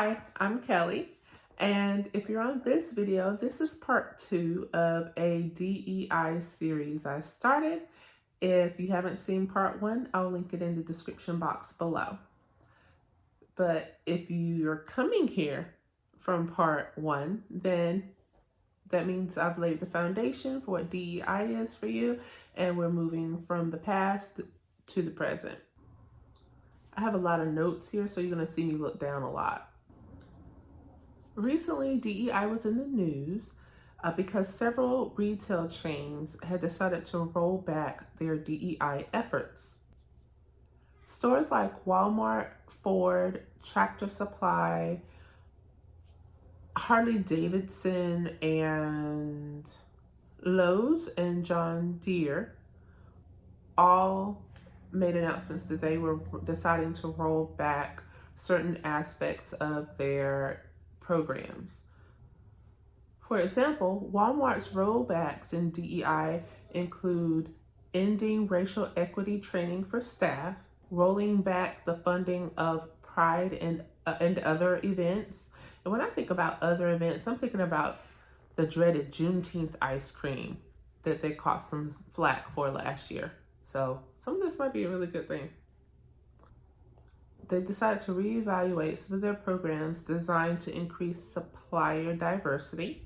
Hi, I'm Kelly, and if you're on this video, this is part 2 of a DEI series I started. If you haven't seen part 1, I'll link it in the description box below. But if you're coming here from part 1, then that means I've laid the foundation for what DEI is for you, and we're moving from the past to the present. I have a lot of notes here, so you're going to see me look down a lot. Recently, DEI was in the news because several retail chains had decided to roll back their DEI efforts. Stores like Walmart, Ford, Tractor Supply, Harley Davidson, and Lowe's and John Deere all made announcements that they were deciding to roll back certain aspects of their programs. For example, Walmart's rollbacks in DEI include ending racial equity training for staff, rolling back the funding of Pride and other events. And when I think about other events, I'm thinking about the dreaded Juneteenth ice cream that they caught some flack for last year. So some of this might be a really good thing. They've decided to reevaluate some of their programs designed to increase supplier diversity.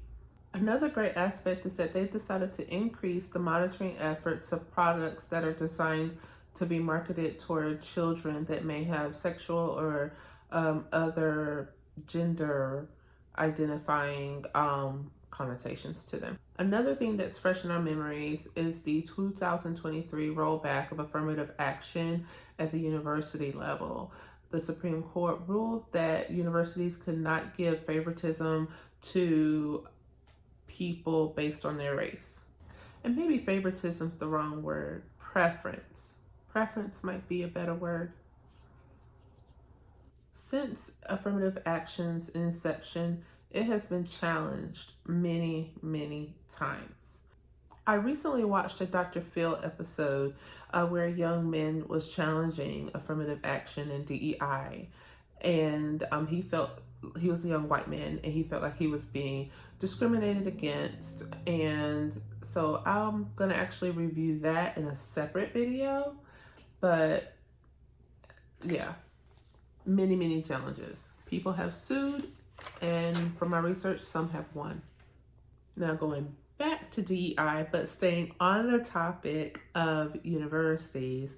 Another great aspect is that they've decided to increase the monitoring efforts of products that are designed to be marketed toward children that may have sexual or other gender identifying connotations to them. Another thing that's fresh in our memories is the 2023 rollback of affirmative action at the university level. The Supreme Court ruled that universities could not give favoritism to people based on their race. And maybe favoritism's the wrong word. Preference. Preference might be a better word. Since affirmative action's inception, it has been challenged many, many times. I recently watched a Dr. Phil episode where a young man was challenging affirmative action and DEI. And he was a young white man and he felt like he was being discriminated against. And so I'm going to actually review that in a separate video. But yeah, many, many challenges. People have sued, and from my research, some have won. Now going back to DEI, but staying on the topic of universities.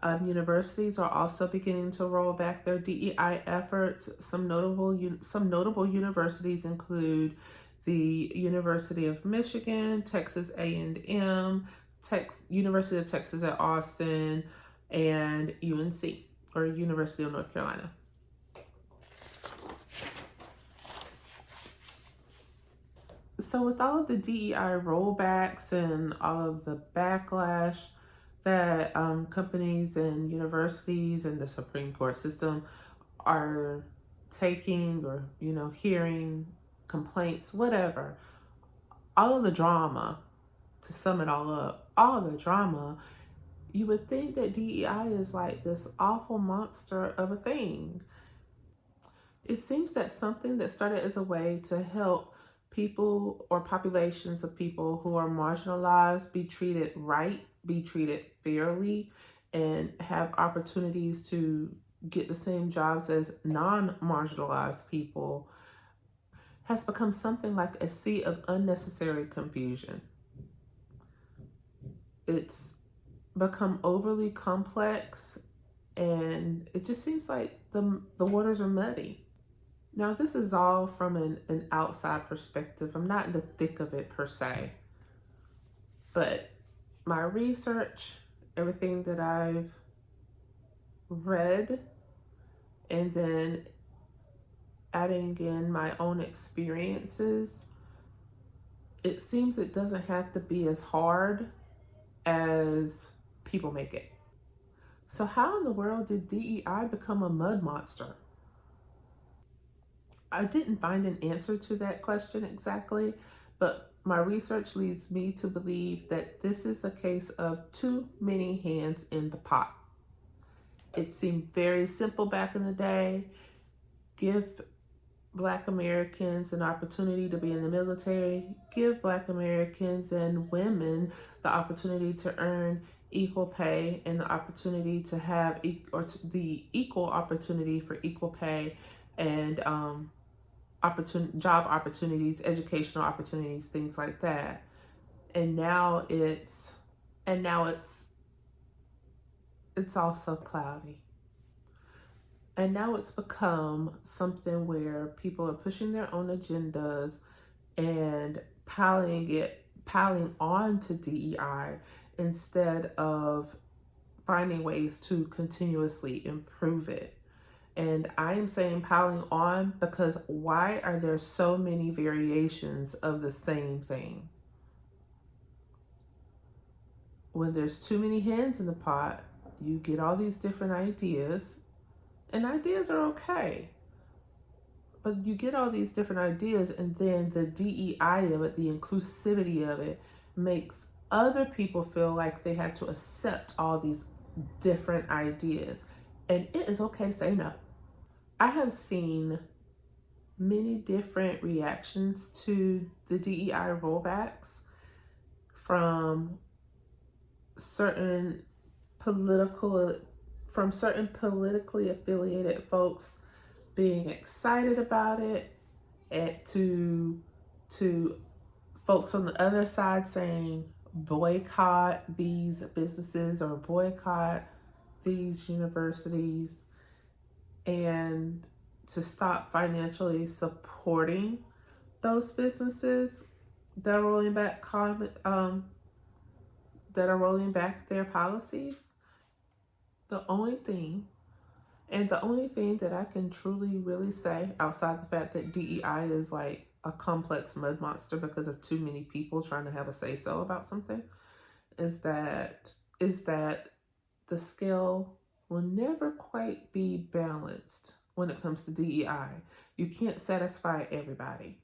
Universities are also beginning to roll back their DEI efforts. Some notable universities include the University of Michigan, Texas A&M, University of Texas at Austin, and UNC, or University of North Carolina. So with all of the DEI rollbacks and all of the backlash that companies and universities and the Supreme Court system are taking, or hearing complaints, whatever, all of the drama, to sum it all up, all of the drama, you would think that DEI is like this awful monster of a thing. It seems that something that started as a way to help people or populations of people who are marginalized be treated right, be treated fairly, and have opportunities to get the same jobs as non-marginalized people has become something like a sea of unnecessary confusion. It's become overly complex, and it just seems like the waters are muddy. Now, this is all from an outside perspective. I'm not in the thick of it per se, but my research, everything that I've read, and then adding in my own experiences, it seems it doesn't have to be as hard as people make it. So how in the world did DEI become a mud monster? I didn't find an answer to that question exactly, but my research leads me to believe that this is a case of too many hands in the pot. It seemed very simple back in the day. Give Black Americans an opportunity to be in the military, give Black Americans and women the opportunity to earn equal pay and the opportunity to have the equal opportunity for equal pay and job opportunities, educational opportunities, things like that. And now it's also cloudy. And now it's become something where people are pushing their own agendas and piling on to DEI instead of finding ways to continuously improve it. And I am saying piling on because why are there so many variations of the same thing? When there's too many hands in the pot, you get all these different ideas, and ideas are okay. But you get all these different ideas, and then the DEI of it, the inclusivity of it, makes other people feel like they have to accept all these different ideas. And it is okay to say no. I have seen many different reactions to the DEI rollbacks from certain political from certain politically affiliated folks being excited about it, and to folks on the other side saying boycott these businesses or boycott these universities, and to stop financially supporting those businesses that are rolling back their policies. The only thing that I can truly really say, outside the fact that DEI is like a complex mud monster because of too many people trying to have a say so about something, is that the scale will never quite be balanced when it comes to DEI. You can't satisfy everybody.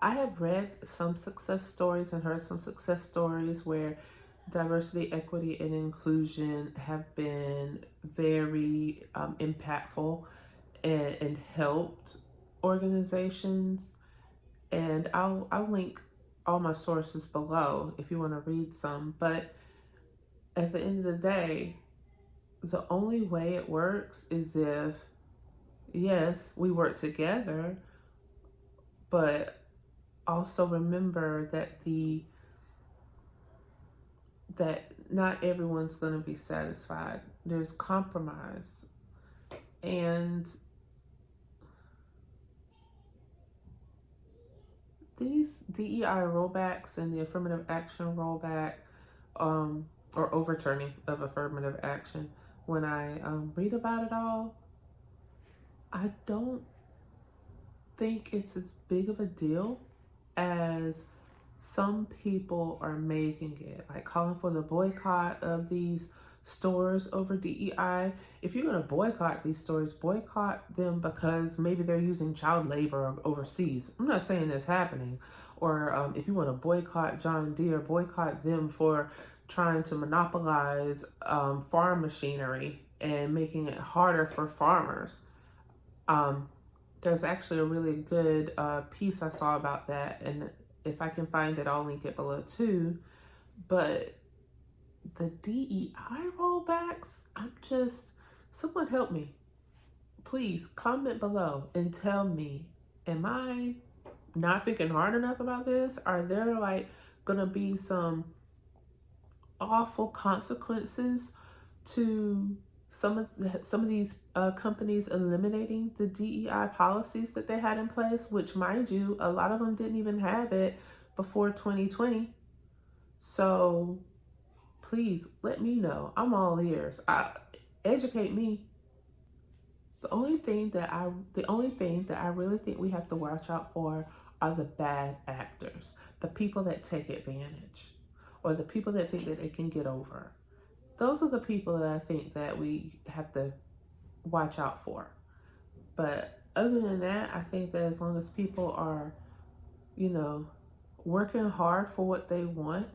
I have read some success stories and heard some success stories where diversity, equity, and inclusion have been very impactful and helped organizations. And I'll link all my sources below if you want to read some. But at the end of the day, the only way it works is if, yes, we work together, but also remember that not everyone's going to be satisfied. There's compromise. And these DEI rollbacks and the affirmative action rollback, or overturning of affirmative action, when I read about it all, I don't think it's as big of a deal as some people are making it, like calling for the boycott of these stores over DEI. If you're going to boycott these stores, boycott them because maybe they're using child labor overseas. I'm not saying that's happening. Or if you want to boycott John Deere, boycott them for trying to monopolize farm machinery and making it harder for farmers. There's actually a really good piece I saw about that, and if I can find it, I'll link it below too. But the DEI rollbacks, someone help me. Please comment below and tell me, am I not thinking hard enough about this? Are there like gonna be some awful consequences to some of these companies eliminating the DEI policies that they had in place, which, mind you, a lot of them didn't even have it before 2020. So please let me know. I'm all ears. Educate me. The only thing that I really think we have to watch out for are the bad actors, the people that take advantage, or the people that think that they can get over. Those are the people that I think that we have to watch out for. But other than that, I think that as long as people are, working hard for what they want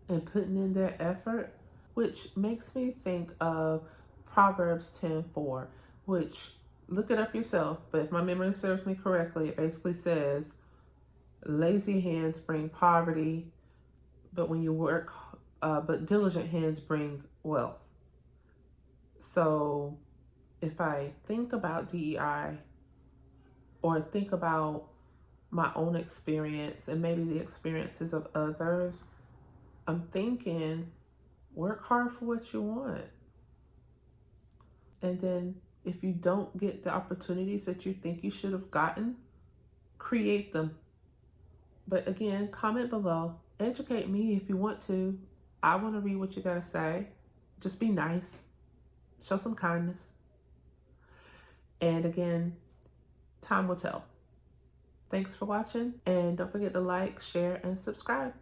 and putting in their effort, which makes me think of Proverbs 10:4, which look it up yourself, but if my memory serves me correctly, it basically says lazy hands bring poverty, but when you work, but diligent hands bring wealth. So if I think about DEI or think about my own experience and maybe the experiences of others, I'm thinking, work hard for what you want. And then if you don't get the opportunities that you think you should have gotten, create them. But again, comment below. Educate me if you want to. I want to read what you got to say. Just be nice. Show some kindness. And again, time will tell. Thanks for watching. And don't forget to like, share, and subscribe.